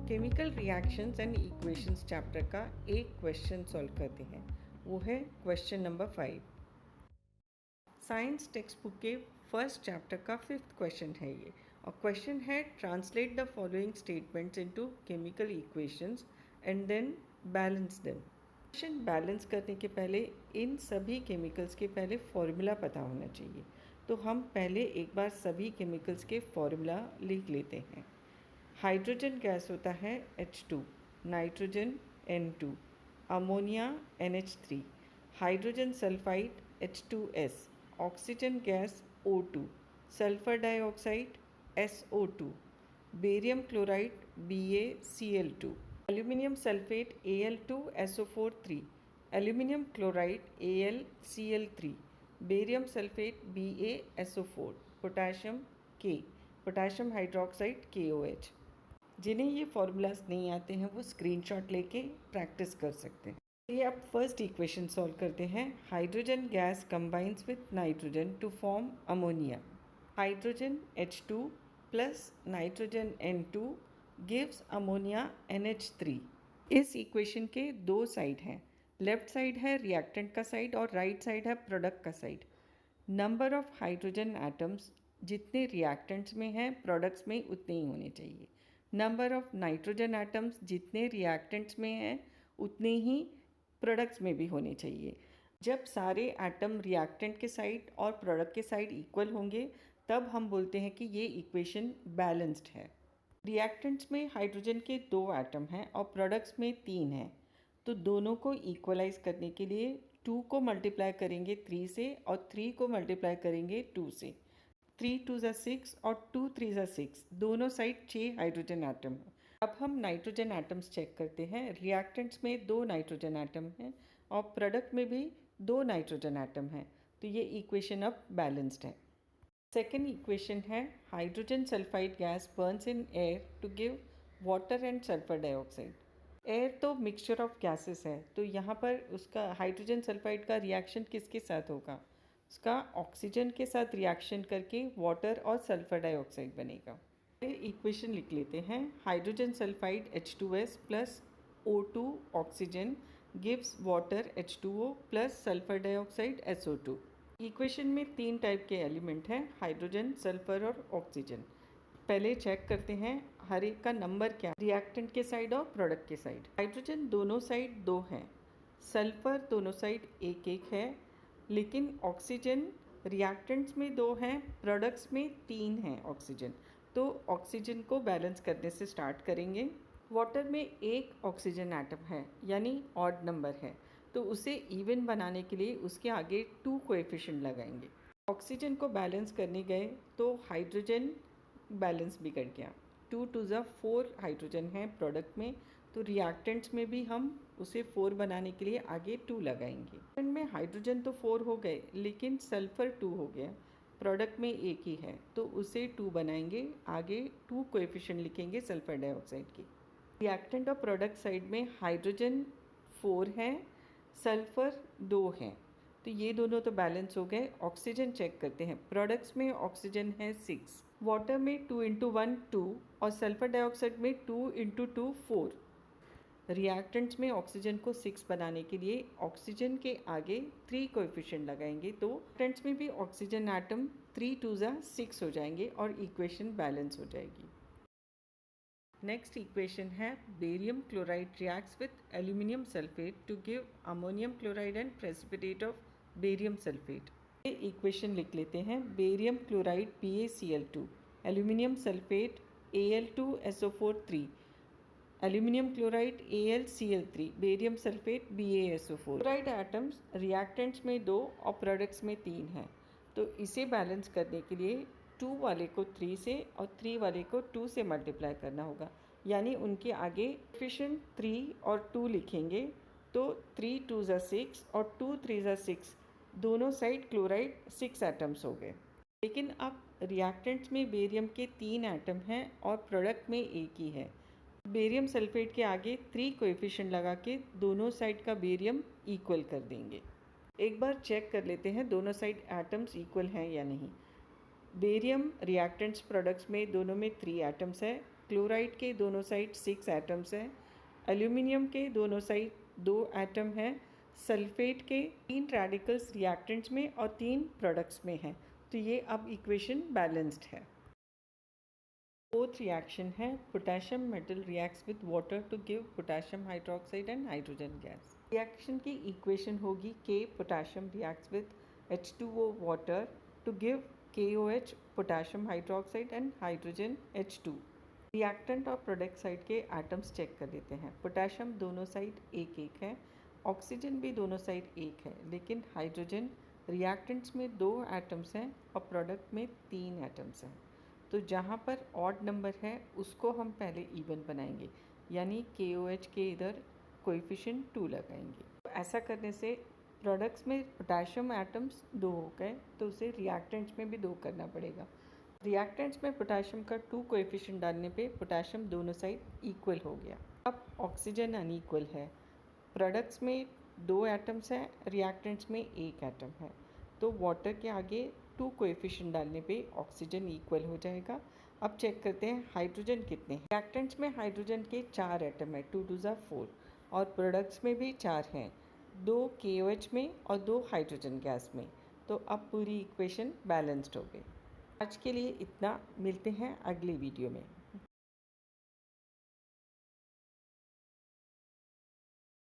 Chemical reactions and equations chapter का एक question solve करते हैं। वो है question number 5। Science text book के फर्स्ट चैप्टर का 5th क्वेश्चन है ये, और क्वेश्चन है translate the following statements into chemical equations and then balance them. Question balance करने के पहले इन सभी केमिकल्स के पहले फॉर्मूला पता होना चाहिए। तो हम पहले एक बार सभी केमिकल्स के फॉर्मूला लिख लेते हैं। हाइड्रोजन गैस होता है H2, nitrogen N2, ammonia NH3, hydrogen sulphide H2S, oxygen gas O2, sulphur dioxide SO2, barium chloride BaCl2, aluminium sulphate Al2SO4 3, aluminium chloride AlCl3, barium sulphate BaSO4, potassium potassium hydroxide KOH। जिन्हें ये formulas नहीं आते हैं वो screenshot लेके practice कर सकते हैं। ये आप फर्स्ट इक्वेशन सॉल्व करते हैं। Hydrogen gas combines with nitrogen to form ammonia. Hydrogen H2 plus nitrogen N2 gives ammonia NH3। इस इक्वेशन के दो साइड हैं, लेफ्ट साइड है रिएक्टेंट का साइड और राइट साइड है प्रोडक्ट का side. Number of hydrogen atoms जितने रिएक्टेंट्स में हैं प्रोडक्ट्स में उतने ही होने चाहिए। नंबर ऑफ नाइट्रोजन एटम्स जितने रिएक्टेंट्स में हैं उतने ही प्रोडक्ट्स में भी होने चाहिए। जब सारे एटम रिएक्टेंट के साइड और प्रोडक्ट के साइड इक्वल होंगे तब हम बोलते हैं कि ये इक्वेशन बैलेंस्ड है। रिएक्टेंट्स में हाइड्रोजन के 2 एटम हैं और प्रोडक्ट्स में 3 हैं, तो दोनों को इक्वलाइज करने के लिए 2 को मल्टीप्लाई करेंगे 3 से और 3 को मल्टीप्लाई करेंगे 2 से। 3 2 ज़ा 6 और 2 3 ज़ा 6, दोनों साइड 6 हाइड्रोजन एटम है। अब हम नाइट्रोजन एटम्स चेक करते हैं। रिएक्टेंट्स में 2 नाइट्रोजन एटम हैं और प्रोडक्ट में भी 2 नाइट्रोजन एटम हैं, तो ये इक्वेशन अब बैलेंस्ड है। सेकेंड इक्वेशन है hydrogen sulphide gas burns in air to give water and sulphur dioxide. Air तो मिक्सचर ऑफ गैसेस है, तो यहाँ पर उसका हाइड्रोजन सल्फाइड का रिएक्शन किसके साथ होगा? उसका ऑक्सीजन के साथ रिएक्शन करके वाटर और सल्फर डाइऑक्साइड बनेगा। इक्वेशन लिख लेते हैं। Hydrogen sulphide H2S plus O2 oxygen gives water H2O plus sulphur dioxide SO2। Equation में 3 टाइप के एलिमेंट हैं, हाइड्रोजन, सल्फर और ऑक्सीजन। पहले चेक करते हैं हर एक का नंबर क्या, रिएक्टेंट के साइड और प्रोडक्ट के साइड। हाइड्रोजन दोनों साइड 2 हैं, सल्फर दोनों साइड 1-1 है, लेकिन ऑक्सीजन रिएक्टेंट्स में 2 हैं, प्रोडक्ट्स में 3 हैं ऑक्सीजन। तो ऑक्सीजन को बैलेंस करने से स्टार्ट करेंगे। वाटर में 1 ऑक्सीजन एटम है यानी ऑड नंबर है, तो उसे इवन बनाने के लिए उसके आगे 2 कोएफिशिएंट लगाएंगे। ऑक्सीजन को बैलेंस करने गए तो हाइड्रोजन बैलेंस बिगड़ गया। 2 2 ज़ा 4 हाइड्रोजन है प्रोडक्ट में, तो रिएक्टेंट्स में भी हम उसे 4 बनाने के लिए आगे 2 लगाएंगे। में हाइड्रोजन तो 4 हो गए लेकिन सल्फर 2 हो गया, प्रोडक्ट में 1 ही है, तो उसे 2 बनाएंगे, आगे 2 कोएफिशिएंट लिखेंगे सल्फर डाइऑक्साइड की। रिएक्टेंट और प्रोडक्ट साइड में हाइड्रोजन 4 है, सल्फर 2 है, तो ये दोनों तो बैलेंस हो गए। ऑक्सीजन चेक करते हैं। प्रोडक्ट्स में ऑक्सीजन है 6, वाटर में 2 × 1 2 और सल्फर डाइऑक्साइड में 2 × 2 4। रिएक्टेंट्स में ऑक्सीजन को 6 बनाने के लिए ऑक्सीजन के आगे 3 कोएफिशिएंट लगाएंगे, तो रिएक्टेंट्स में भी ऑक्सीजन एटम 3 2 ज़ा 6 हो जाएंगे और इक्वेशन बैलेंस हो जाएगी। नेक्स्ट इक्वेशन है barium chloride reacts with aluminium sulphate to give ammonium chloride and precipitate of barium sulphate. ये इक्वेशन लिख लेते हैं। Barium chloride BaCl2, aluminium sulphate Al2SO4 3, aluminium chloride AlCl3, barium sulphate BaSO4। Chloride atoms reactants में 2 और products में 3 हैं, तो इसे बैलेंस करने के लिए 2 वाले को 3 से और 3 वाले को 2 से मल्टीप्लाई करना होगा, यानी उनके आगे कोएफिशिएंट 3 और 2 लिखेंगे, तो 3 2 ज़ा 6 और 2 3 ज़ा 6, दोनों साइड क्लोराइड 6 एटम्स हो गए। लेकिन अब रिएक्टेंट्स में बेरियम के 3 एटम हैं और प्रोडक्ट में 1 ही है। बेरियम सल्फेट के आगे 3 कोएफिशिएंट लगा के दोनों साइड का बेरियम इक्वल कर देंगे। एक बार चेक कर लेते हैं दोनों साइड एटम्स इक्वल हैं या नहीं। बेरियम रिएक्टेंट्स प्रोडक्ट्स में दोनों में 3 एटम्स है, क्लोराइड के दोनों साइड 6 एटम्स हैं, एल्यूमिनियम के दोनों साइड 2 एटम हैं, सल्फेट के 3 रेडिकल्स रिएक्टेंट्स में और 3 प्रोडक्ट्स में हैं। तो ये अब इक्वेशन बैलेंस्ड है। फोर्थ रिएक्शन है potassium metal reacts with water to give potassium hydroxide and hydrogen gas. Reaction की इक्वेशन होगी के potassium reacts with H2O water to give KOH potassium hydroxide and hydrogen H2। Reactant और product side के atoms check कर लेते हैं। Potassium दोनों side एक एक है, ऑक्सीजन भी दोनों साइड एक है, लेकिन हाइड्रोजन रिएक्टेंट्स में 2 एटम्स हैं और प्रोडक्ट में 3 एटम्स हैं। तो जहाँ पर ऑड नंबर है उसको हम पहले इवन बनाएंगे, यानी KOH के इधर कोएफिशिएंट 2 लगाएंगे। तो ऐसा करने से प्रोडक्ट्स में पोटेशियम एटम्स 2 हो गए, तो उसे रिएक्टेंट्स में भी 2 करना पड़ेगा। रिएक्टेंट्स में पोटेशियम का 2 कोएफिशिएंट डालने पे पोटेशियम दोनों साइड इक्वल हो गया। अब ऑक्सीजन अनइक्वल है, प्रोडक्ट्स में 2 एटम्स हैं, रिएक्टेंट्स में 1 एटम है, तो वाटर के आगे 2 कोएफिशिएंट डालने पे ऑक्सीजन इक्वल हो जाएगा। अब चेक करते हैं हाइड्रोजन कितने हैं। रिएक्टेंट्स में हाइड्रोजन के 4 एटम है, 2 2 4, और प्रोडक्ट्स में भी 4 हैं, 2 KOH में और 2 हाइड्रोजन गैस में। तो अब पूरी इक्वेशन बैलेंस्ड हो गई। आज के लिए इतना, मिलते हैं अगली वीडियो में।